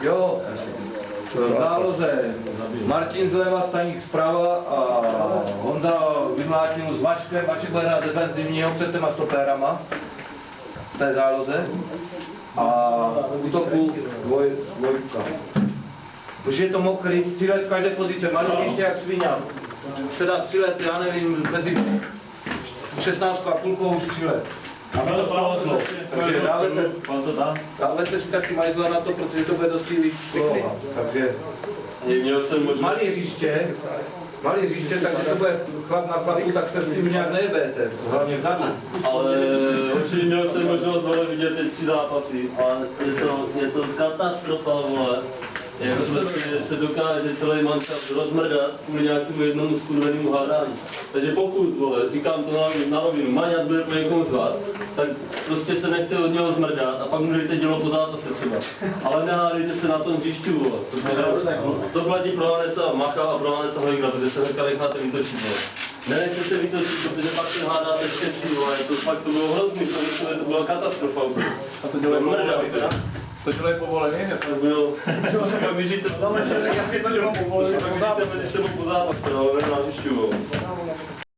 Jo, v záloze Martin zleva, Staník zprava a Honza vymlátil s Vaškem. Vašek bude hrát defenzivního před těma stopérama v té záloze a útoku dvojka. Už je to mokrý, střílet v každé pozice, malý ještě jak svině. Se dá střílet, já nevím, mezi 16 a půlkou střílet. A to splozlo. Takže dávajte si taky majzla na to, protože to bude dosti víc slova. Takže malý hřiště, takže to bude chlap na chlapu, tak se s tím nějak nejebete, hlavně vzadu. Ale určitě měl jsem možnost vole vidět teď 3 zápasy, ale je to katastrofa, vole. Jako se dokáže celý manšaft rozmrdat kvůli nějakému jednomu skurvenému hádání. Takže pokud, vole, říkám to na rovinu, Maňas bude pro někomu zvát, tak prostě se nechte od něho zmrdat a pak můžete dělat po zápase třeba. Ale nehádejte se na tom hřišti, vole. To platí pro Hanesa Macha a pro Hanesa Hojgra, protože se hnedka necháte vytočit, vole. Nenechte se vytočit, protože pak se hádáte štětří, vole. Fakt to bylo hrozný, to byla katastrofa úplně. A to dělají to dělají povolený? To bylo, pak vyžijte, jasně to dělalo povolený. pak vyžijte mezi sebou po zápase, ale ne na hřišti, vole.